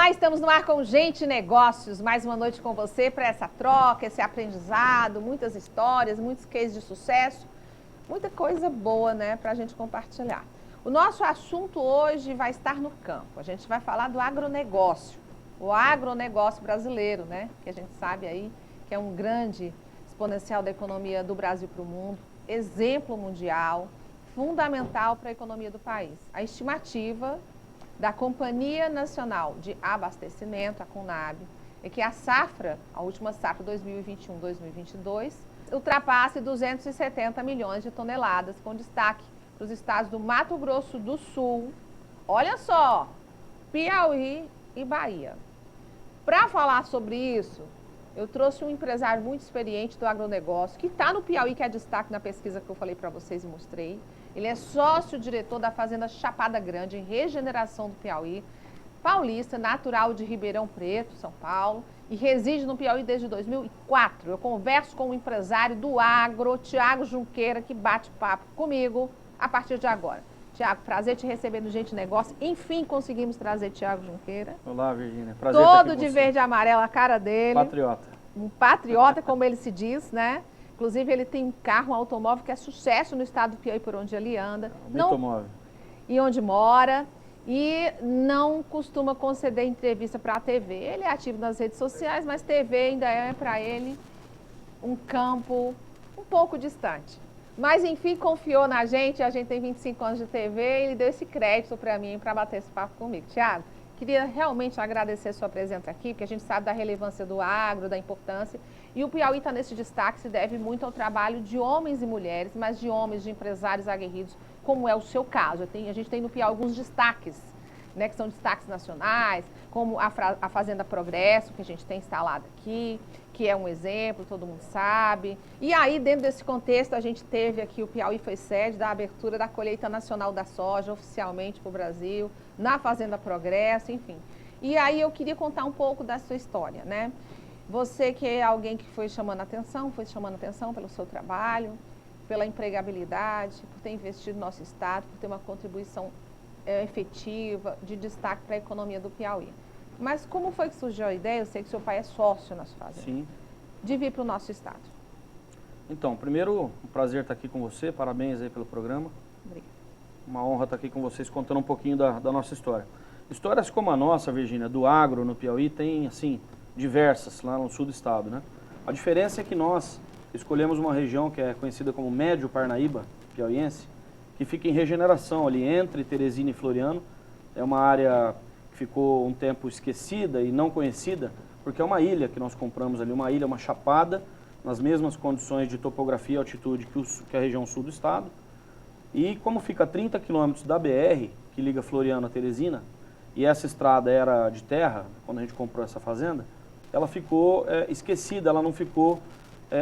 Olá, estamos no ar com Gente Negócios, mais uma noite com você para essa troca, esse aprendizado, muitas histórias, muitos cases de sucesso, muita coisa boa, né, para a gente compartilhar. O nosso assunto hoje vai estar no campo, a gente vai falar do agronegócio, o agronegócio brasileiro, né, que a gente sabe aí que é um grande exponencial da economia do Brasil para o mundo, exemplo mundial, fundamental para a economia do país. A estimativa da Companhia Nacional de Abastecimento, a CONAB, é que a safra, a última safra 2021-2022, ultrapasse 270 milhões de toneladas, com destaque para os estados do Mato Grosso do Sul, olha só, Piauí e Bahia. Para falar sobre isso, eu trouxe um empresário muito experiente do agronegócio, que está no Piauí, que é destaque na pesquisa que eu falei para vocês e mostrei. Ele é sócio-diretor da Fazenda Chapada Grande, em Regeneração do Piauí, paulista, natural de Ribeirão Preto, São Paulo, e reside no Piauí desde 2004. Eu converso com o empresário do agro, Tiago Junqueira, que bate papo comigo a partir de agora. Tiago, prazer te receber no Gente Negócio. Enfim, conseguimos trazer Tiago Junqueira. Olá, Virgínia. Prazer estar aqui Todo com de você. verde e amarelo, a cara dele. Patriota. Um patriota, como ele se diz, né? Inclusive, ele tem um carro, um automóvel que é sucesso no estado do Piauí, por onde ele anda. Automóvel. E onde mora. E não costuma conceder entrevista para a TV. Ele é ativo nas redes sociais, mas TV ainda é para ele um campo um pouco distante. Mas, enfim, confiou na gente, a gente tem 25 anos de TV, e ele deu esse crédito para mim, para bater esse papo comigo. Tiago, queria realmente agradecer a sua presença aqui, porque a gente sabe da relevância do agro, da importância. E o Piauí está nesse destaque, se deve muito ao trabalho de homens e mulheres, mas de homens, de empresários aguerridos, como é o seu caso. A gente tem no Piauí alguns destaques, né, que são destaques nacionais, como a Fazenda Progresso, que a gente tem instalado aqui, que é um exemplo, todo mundo sabe. E aí, dentro desse contexto, a gente teve aqui, o Piauí foi sede da abertura da colheita nacional da soja, oficialmente para o Brasil, na Fazenda Progresso, enfim. E aí eu queria contar um pouco da sua história, né? Você que é alguém que foi chamando atenção pelo seu trabalho, pela empregabilidade, por ter investido no nosso estado, por ter uma contribuição efetiva, de destaque para a economia do Piauí. Mas como foi que surgiu a ideia, eu sei que seu pai é sócio na sua fazenda, Sim. de vir para o nosso estado? Então, primeiro, um prazer estar aqui com você, parabéns aí pelo programa. Obrigada. Uma honra estar aqui com vocês, contando um pouquinho da nossa história. Histórias como a nossa, Virgínia, do agro no Piauí, tem, assim, diversas lá no sul do estado, né? A diferença é que nós escolhemos uma região que é conhecida como Médio Parnaíba, piauiense, que fica em regeneração ali entre Teresina e Floriano. É uma área que ficou um tempo esquecida e não conhecida, porque é uma ilha que nós compramos ali, uma ilha, uma chapada, nas mesmas condições de topografia e altitude que a região sul do estado. E como fica a 30 quilômetros da BR, que liga Floriano a Teresina, e essa estrada era de terra, quando a gente comprou essa fazenda, ela ficou esquecida, ela não ficou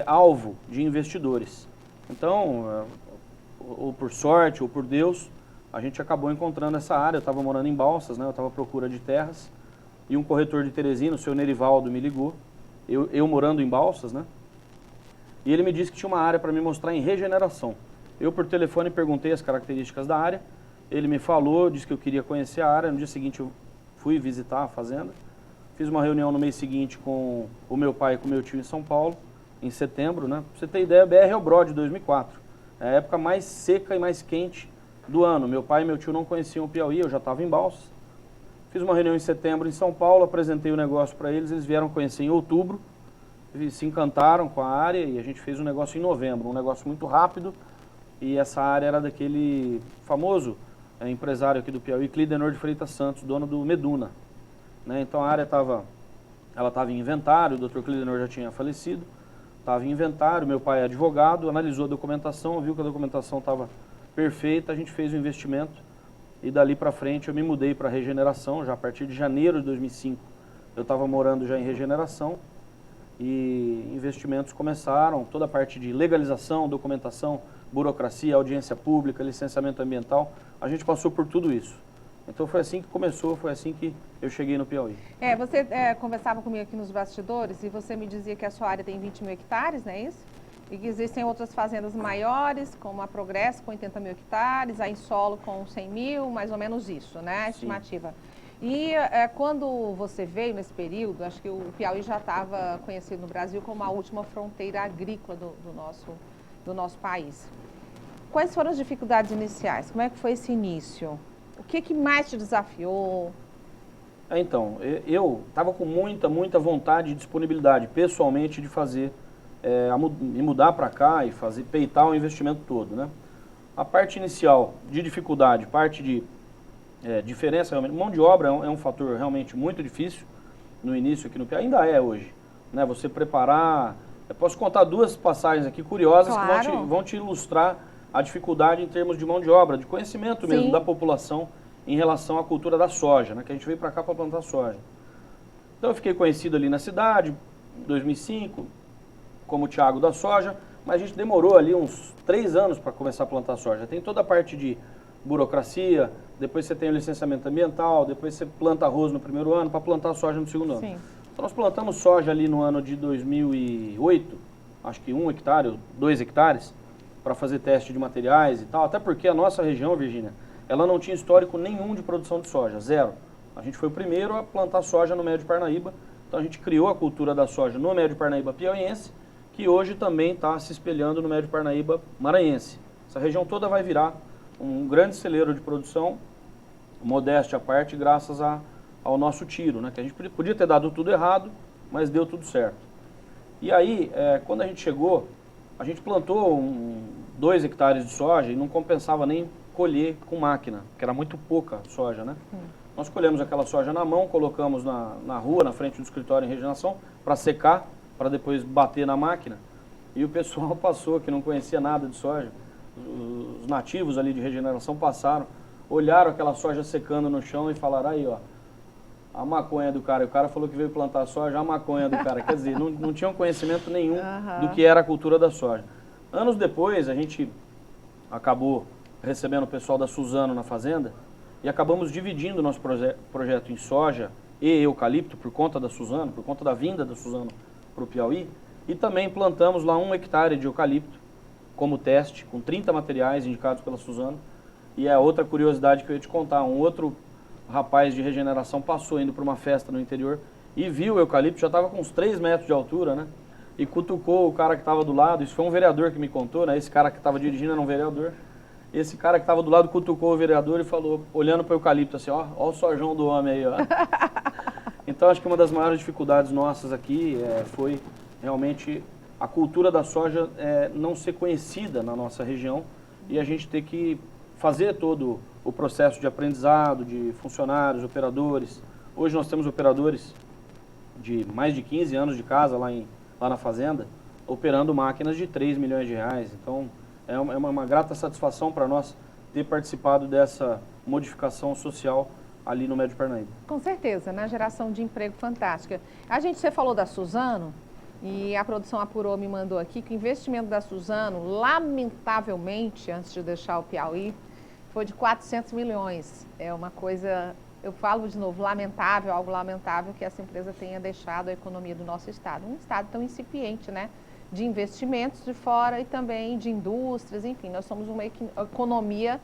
alvo de investidores. Então, ou por sorte, ou por Deus, a gente acabou encontrando essa área. Eu estava morando em Balsas, né? Eu estava à procura de terras, e um corretor de Teresina, o seu Nerivaldo, me ligou, eu morando em Balsas, né? E ele me disse que tinha uma área para me mostrar em regeneração. Eu, por telefone, perguntei as características da área, ele me falou, disse que eu queria conhecer a área. No dia seguinte eu fui visitar a fazenda, fiz uma reunião no mês seguinte com o meu pai e com o meu tio em São Paulo, em setembro, né? Pra você ter ideia, a BR é o Brode, 2004. É a época mais seca e mais quente do ano. Meu pai e meu tio não conheciam o Piauí, eu já estava em Balsas. Fiz uma reunião em setembro em São Paulo, apresentei o negócio para eles, eles vieram conhecer em outubro, eles se encantaram com a área e a gente fez um negócio em novembro, um negócio muito rápido. E essa área era daquele famoso empresário aqui do Piauí, Clidenor de Freitas Santos, dono do Meduna, né? Então a área estava em inventário, o Dr. Clidenor já tinha falecido, estava em inventário, meu pai é advogado, analisou a documentação, viu que a documentação estava perfeita, a gente fez o investimento e dali para frente eu me mudei para regeneração. Já a partir de janeiro de 2005 eu estava morando já em regeneração e investimentos começaram, toda a parte de legalização, documentação, burocracia, audiência pública, licenciamento ambiental, a gente passou por tudo isso. Então foi assim que começou, foi assim que eu cheguei no Piauí. Você conversava comigo aqui nos bastidores e você me dizia que a sua área tem 20 mil hectares, não é isso? E que existem outras fazendas maiores, como a Progresso com 80 mil hectares, a Insolo com 100 mil, mais ou menos isso, né? A estimativa. E quando você veio nesse período, acho que o Piauí já estava conhecido no Brasil como a última fronteira agrícola do nosso país. Quais foram as dificuldades iniciais? Como é que foi esse início? O que mais te desafiou? Então, eu estava com muita vontade e disponibilidade, pessoalmente, de fazer, me mudar para cá e fazer, peitar o investimento todo, né? A parte inicial de dificuldade, parte de diferença, realmente, mão de obra é um fator realmente muito difícil no início aqui no Piauí, ainda é hoje, né? Você preparar, eu posso contar duas passagens aqui curiosas Claro. que vão te ilustrar a dificuldade em termos de mão de obra, de conhecimento mesmo Sim. da população em relação à cultura da soja, né? Que a gente veio para cá para plantar soja. Então eu fiquei conhecido ali na cidade, em 2005, como o Thiago da soja, mas a gente demorou ali uns 3 anos para começar a plantar soja. Tem toda a parte de burocracia, depois você tem o licenciamento ambiental, depois você planta arroz no primeiro ano para plantar soja no segundo ano. Sim. Então nós plantamos soja ali no ano de 2008, acho que 1 hectare, 2 hectares, para fazer teste de materiais e tal, até porque a nossa região, Virgínia, ela não tinha histórico nenhum de produção de soja, zero. A gente foi o primeiro a plantar soja no Médio Parnaíba, então a gente criou a cultura da soja no Médio Parnaíba piauiense, que hoje também está se espelhando no Médio Parnaíba maranhense. Essa região toda vai virar um grande celeiro de produção, modéstia à parte, graças ao nosso tiro, né? Que a gente podia ter dado tudo errado, mas deu tudo certo. E aí, quando a gente chegou, a gente plantou 2 hectares de soja e não compensava nem colher com máquina, porque era muito pouca soja, né? Nós colhemos aquela soja na mão, colocamos na rua, na frente do escritório em regeneração, para secar, para depois bater na máquina. E o pessoal passou, que não conhecia nada de soja, os nativos ali de regeneração passaram, olharam aquela soja secando no chão e falaram, aí ó, a maconha do cara. E o cara falou que veio plantar soja, a maconha do cara. Quer dizer, não tinham conhecimento nenhum do que era a cultura da soja. Anos depois, a gente acabou recebendo o pessoal da Suzano na fazenda e acabamos dividindo o nosso projeto em soja e eucalipto por conta da Suzano, por conta da vinda da Suzano para o Piauí. E também plantamos lá 1 hectare de eucalipto como teste, com 30 materiais indicados pela Suzano. E a outra curiosidade que eu ia te contar, um outro rapaz de regeneração passou indo para uma festa no interior e viu o eucalipto, já estava com uns 3 metros de altura, né? E cutucou o cara que estava do lado, isso foi um vereador que me contou, né? Esse cara que estava dirigindo era um vereador. Esse cara que estava do lado cutucou o vereador e falou, olhando para o eucalipto assim, ó o sojão do homem aí, ó. Então acho que uma das maiores dificuldades nossas aqui foi realmente a cultura da soja não ser conhecida na nossa região e a gente ter que fazer todo o processo de aprendizado, de funcionários, operadores. Hoje nós temos operadores de mais de 15 anos de casa lá na fazenda, operando máquinas de 3 milhões de reais. Então é uma grata satisfação para nós ter participado dessa modificação social ali no Médio Parnaíba. Com certeza, né? Geração de emprego fantástica. Você falou da Suzano, e a produção apurou, me mandou aqui, que o investimento da Suzano, lamentavelmente, antes de deixar o Piauí, foi de 400 milhões. É uma coisa, eu falo de novo, lamentável, algo lamentável que essa empresa tenha deixado a economia do nosso estado. Um estado tão incipiente, né? De investimentos de fora e também de indústrias, enfim, nós somos uma economia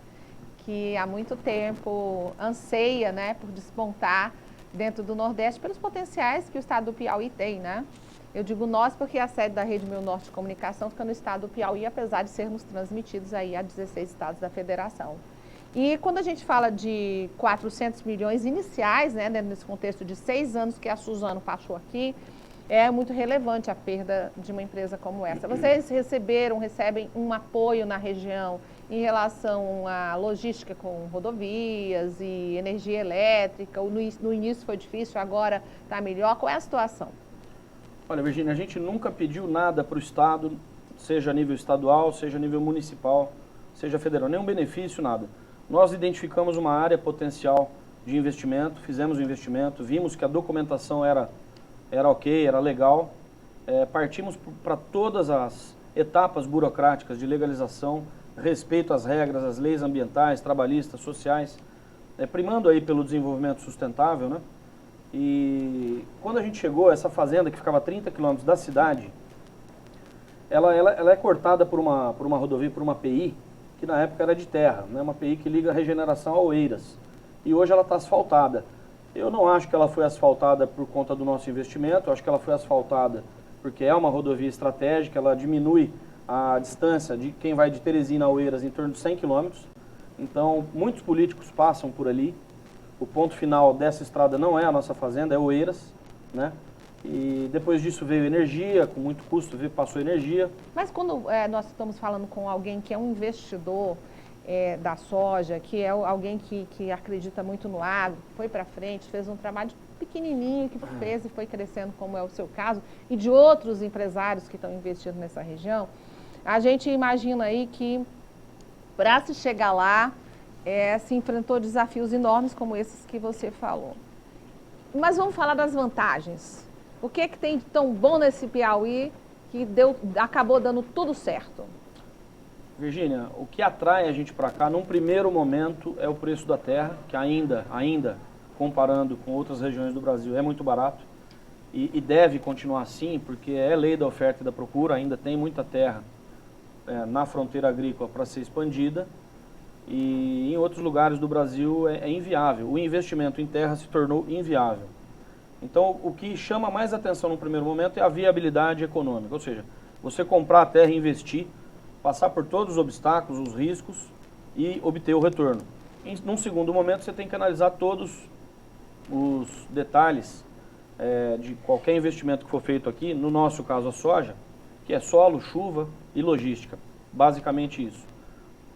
que há muito tempo anseia, né, por despontar dentro do Nordeste pelos potenciais que o estado do Piauí tem, né? Eu digo nós porque a sede da Rede Meu Norte de Comunicação fica no estado do Piauí, apesar de sermos transmitidos aí a 16 estados da federação. E quando a gente fala de 400 milhões iniciais, né, nesse contexto de 6 anos que a Suzano passou aqui, é muito relevante a perda de uma empresa como essa. Vocês recebem um apoio na região em relação à logística com rodovias e energia elétrica? No início foi difícil, agora está melhor. Qual é a situação? Olha, Virgínia, a gente nunca pediu nada para o Estado, seja a nível estadual, seja a nível municipal, seja federal, nenhum benefício, nada. Nós identificamos uma área potencial de investimento, fizemos o investimento, vimos que a documentação era ok, era legal, partimos para todas as etapas burocráticas de legalização, respeito às regras, às leis ambientais, trabalhistas, sociais, primando aí pelo desenvolvimento sustentável, né? E quando a gente chegou, essa fazenda que ficava a 30 quilômetros da cidade, ela é cortada por uma rodovia, por uma PI, que na época era de terra, né? Uma PI que liga a regeneração a Oeiras. E hoje ela está asfaltada. Eu não acho que ela foi asfaltada por conta do nosso investimento, eu acho que ela foi asfaltada porque é uma rodovia estratégica, ela diminui a distância de quem vai de Teresina a Oeiras em torno de 100 quilômetros. Então, muitos políticos passam por ali. O ponto final dessa estrada não é a nossa fazenda, é Oeiras, né? E depois disso veio energia, com muito custo passou energia. Mas quando nós estamos falando com alguém que é um investidor da soja, que é alguém que acredita muito no agro, foi para frente, fez um trabalho pequenininho que fez e foi crescendo, como é o seu caso, e de outros empresários que estão investindo nessa região, a gente imagina aí que para se chegar lá, se enfrentou desafios enormes como esses que você falou. Mas vamos falar das vantagens. O que tem de tão bom nesse Piauí que acabou dando tudo certo? Virgínia, o que atrai a gente para cá, num primeiro momento, é o preço da terra, que ainda, comparando com outras regiões do Brasil, é muito barato. E deve continuar assim, porque é lei da oferta e da procura, ainda tem muita terra na fronteira agrícola para ser expandida. E em outros lugares do Brasil é inviável. O investimento em terra se tornou inviável. Então, o que chama mais atenção no primeiro momento é a viabilidade econômica, ou seja, você comprar a terra e investir, passar por todos os obstáculos, os riscos e obter o retorno. Num segundo momento, você tem que analisar todos os detalhes de qualquer investimento que for feito aqui, no nosso caso a soja, que é solo, chuva e logística, basicamente isso.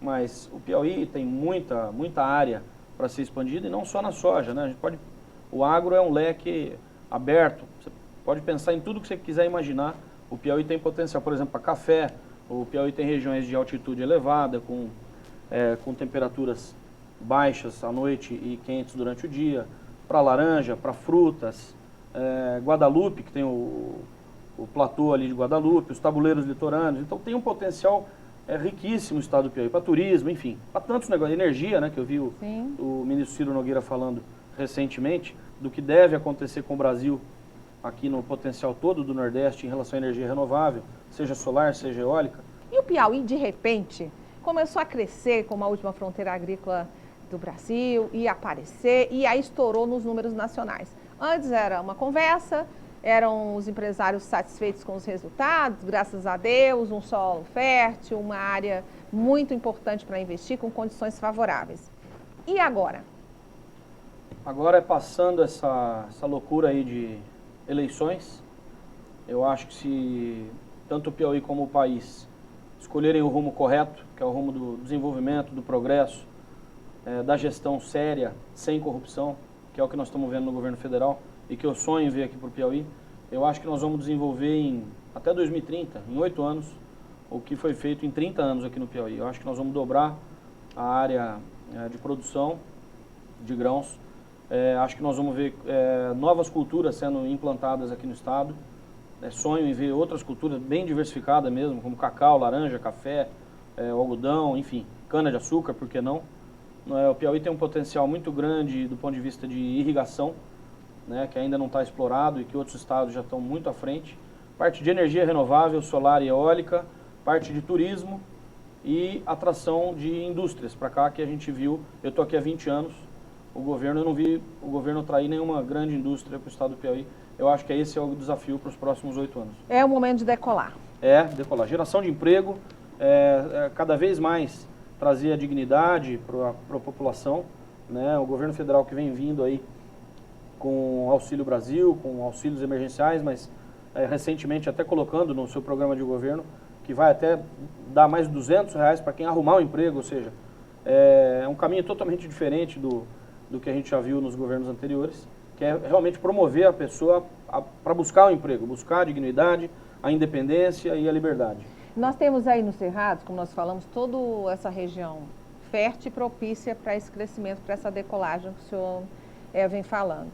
Mas o Piauí tem muita área para ser expandida e não só na soja, né? O agro é um leque aberto, você pode pensar em tudo que você quiser imaginar. O Piauí tem potencial, por exemplo, para café. O Piauí tem regiões de altitude elevada, com temperaturas baixas à noite e quentes durante o dia, para laranja, para frutas, Guadalupe, que tem o platô ali de Guadalupe, os tabuleiros litorâneos. Então tem um potencial riquíssimo o estado do Piauí, para turismo, enfim, para tantos negócios, energia, né, que eu vi o ministro Ciro Nogueira falando recentemente, do que deve acontecer com o Brasil aqui no potencial todo do Nordeste em relação à energia renovável, seja solar, seja eólica. E o Piauí, de repente, começou a crescer como a última fronteira agrícola do Brasil, e aparecer, e aí estourou nos números nacionais. Antes era uma conversa, eram os empresários satisfeitos com os resultados, graças a Deus, um solo fértil, uma área muito importante para investir, com condições favoráveis. E agora? Agora passando essa loucura aí de eleições, eu acho que se tanto o Piauí como o país escolherem o rumo correto, que é o rumo do desenvolvimento, do progresso, da gestão séria, sem corrupção, que é o que nós estamos vendo no governo federal e que eu sonho em ver aqui para o Piauí, eu acho que nós vamos desenvolver até 2030, em 8 anos, o que foi feito em 30 anos aqui no Piauí. Eu acho que nós vamos dobrar a área de produção de grãos. Acho que nós vamos ver novas culturas sendo implantadas aqui no estado. Sonho em ver outras culturas bem diversificadas mesmo, como cacau, laranja, café, algodão, enfim, cana-de-açúcar, por que não? O Piauí tem um potencial muito grande do ponto de vista de irrigação, né, que ainda não está explorado e que outros estados já estão muito à frente. Parte de energia renovável, solar e eólica, parte de turismo e atração de indústrias para cá, que a gente viu. Eu estou aqui há 20 anos, eu não vi o governo atrair nenhuma grande indústria para o estado do Piauí. Eu acho que esse é o desafio para os próximos 8 anos. É o momento de decolar. Decolar. Geração de emprego, cada vez mais trazer a dignidade para a população, né? O governo federal que vem vindo aí com o Auxílio Brasil, com auxílios emergenciais, mas recentemente até colocando no seu programa de governo que vai até dar mais de R$200 para quem arrumar um emprego, ou seja, é um caminho totalmente diferente do que a gente já viu nos governos anteriores, que é realmente promover a pessoa para buscar o emprego, buscar a dignidade, a independência e a liberdade. Nós temos aí no Cerrado, como nós falamos, toda essa região fértil e propícia para esse crescimento, para essa decolagem que o senhor vem falando.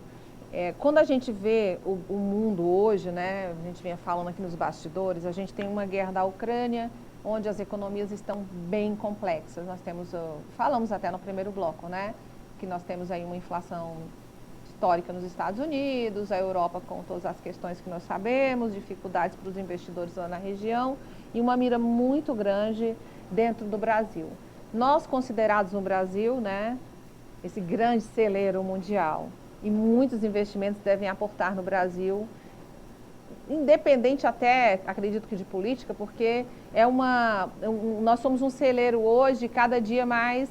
Quando a gente vê o mundo hoje, né, a gente vinha falando aqui nos bastidores, a gente tem uma guerra da Ucrânia, onde as economias estão bem complexas. Nós temos, falamos até no primeiro bloco, né, que nós temos aí uma inflação histórica nos Estados Unidos, a Europa com todas as questões que nós sabemos, dificuldades para os investidores lá na região e uma mira muito grande dentro do Brasil. Nós considerados no Brasil, né, esse grande celeiro mundial, e muitos investimentos devem aportar no Brasil, independente até, acredito que de política, porque nós somos um celeiro hoje, cada dia mais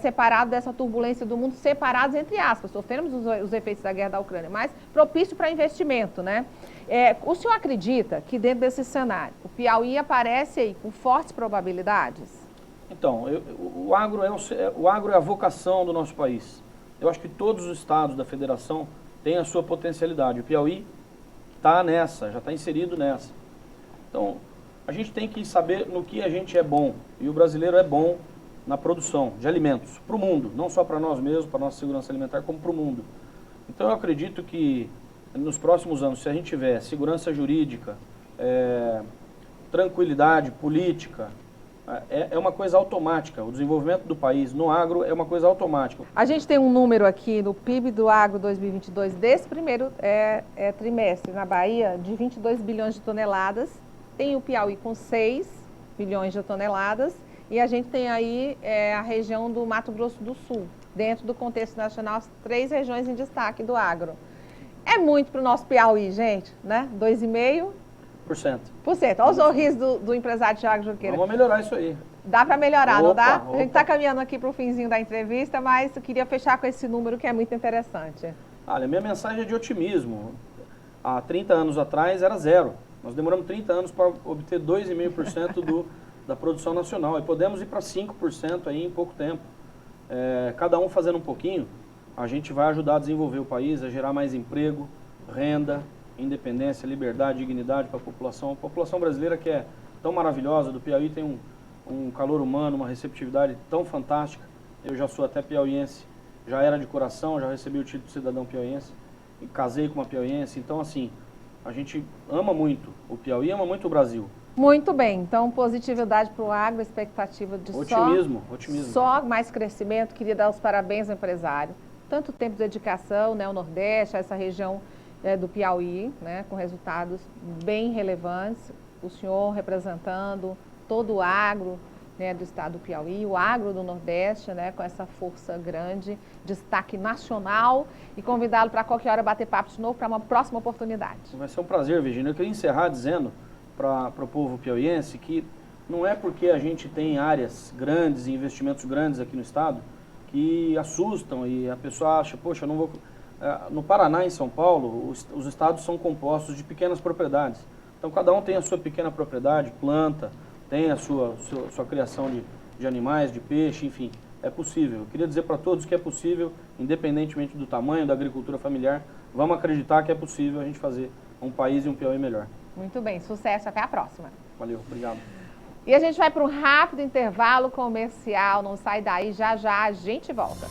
separado dessa turbulência do mundo, separados entre aspas, sofremos os efeitos da guerra da Ucrânia, mas propício para investimento, né? O senhor acredita que dentro desse cenário, o Piauí aparece aí com fortes probabilidades? Então, o agro é a vocação do nosso país. Eu acho que todos os estados da federação têm a sua potencialidade. O Piauí está nessa, já está inserido nessa. Então, a gente tem que saber no que a gente é bom. E o brasileiro é bom na produção de alimentos para o mundo, não só para nós mesmos, para a nossa segurança alimentar, como para o mundo. Então, eu acredito que nos próximos anos, se a gente tiver segurança jurídica, tranquilidade política, é uma coisa automática. O desenvolvimento do país no agro é uma coisa automática. A gente tem um número aqui no PIB do agro 2022, desse primeiro trimestre na Bahia, de 22 bilhões de toneladas. Tem o Piauí com 6 bilhões de toneladas. E a gente tem aí a região do Mato Grosso do Sul, dentro do contexto nacional, as 3 regiões em destaque do agro. É muito para o nosso Piauí, gente, né? 2,5%. Olha o sorriso do empresário Thiago Junqueira. Vamos melhorar isso aí. Dá para melhorar, não dá? Opa. A gente está caminhando aqui para o finzinho da entrevista, mas eu queria fechar com esse número que é muito interessante. Olha, minha mensagem é de otimismo. Há 30 anos atrás era 0. Nós demoramos 30 anos para obter 2,5% da produção nacional. E podemos ir para 5% aí em pouco tempo. Cada um fazendo um pouquinho, a gente vai ajudar a desenvolver o país, a gerar mais emprego, renda, independência, liberdade, dignidade para a população. A população brasileira que é tão maravilhosa, do Piauí tem um calor humano, uma receptividade tão fantástica. Eu já sou até piauiense, já era de coração, já recebi o título de cidadão piauiense e casei com uma piauiense. Então, assim, a gente ama muito o Piauí, ama muito o Brasil. Muito bem, então positividade para o agro, expectativa de otimismo. Só mais crescimento. Queria dar os parabéns ao empresário. Tanto tempo de dedicação, né, o Nordeste, essa região do Piauí, né, com resultados bem relevantes. O senhor representando todo o agro, né, do estado do Piauí, o agro do Nordeste, né, com essa força grande, destaque nacional, e convidá-lo para qualquer hora bater papo de novo para uma próxima oportunidade. Vai ser um prazer, Virginia. Eu queria encerrar dizendo para o povo piauiense que não é porque a gente tem áreas grandes e investimentos grandes aqui no estado que assustam e a pessoa acha, poxa, eu não vou... No Paraná e em São Paulo, os estados são compostos de pequenas propriedades. Então, cada um tem a sua pequena propriedade, planta, tem a sua criação de animais, de peixe, enfim, é possível. Eu queria dizer para todos que é possível, independentemente do tamanho da agricultura familiar, vamos acreditar que é possível a gente fazer um país e um Piauí melhor. Muito bem, sucesso, até a próxima. Valeu, obrigado. E a gente vai para um rápido intervalo comercial, não sai daí, já já a gente volta.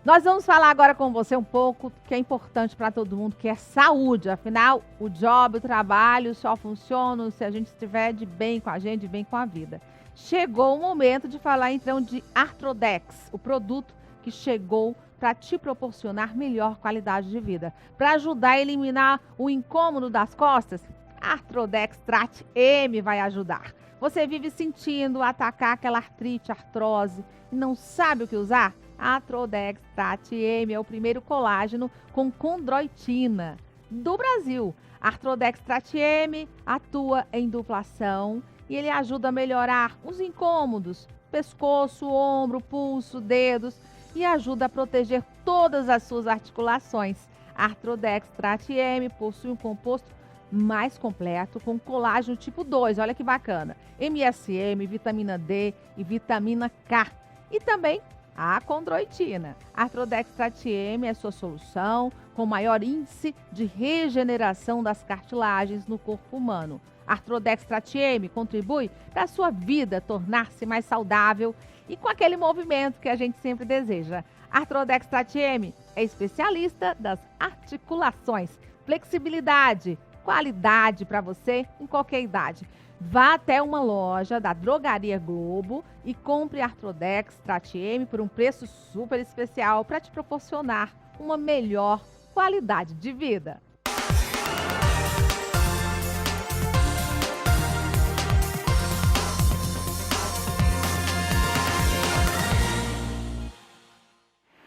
Nós vamos falar agora com você um pouco que é importante para todo mundo, que é saúde. Afinal, o job, o trabalho só funciona se a gente estiver de bem com a gente, de bem com a vida. Chegou o momento de falar então de Arthrodex, o produto que chegou para te proporcionar melhor qualidade de vida. Para ajudar a eliminar o incômodo das costas, a Arthrodex Trate M vai ajudar. Você vive sentindo atacar aquela artrite, artrose e não sabe o que usar? A Arthrodex Trate M é o primeiro colágeno com condroitina do Brasil. A Arthrodex Trate M atua em dupla ação e ele ajuda a melhorar os incômodos, pescoço, ombro, pulso, dedos, e ajuda a proteger todas as suas articulações. A Arthrodex Trate M possui um composto mais completo com colágeno tipo 2, olha que bacana, MSM, vitamina D e vitamina K, e também a condroitina. A Arthrodex Trate M é sua solução com maior índice de regeneração das cartilagens no corpo humano. A Arthrodex Trate M contribui para a sua vida tornar-se mais saudável e com aquele movimento que a gente sempre deseja. A Arthrodex Trate M é especialista das articulações, flexibilidade, qualidade para você em qualquer idade. Vá até uma loja da Drogaria Globo e compre Arthrodex Trate M por um preço super especial para te proporcionar uma melhor qualidade de vida.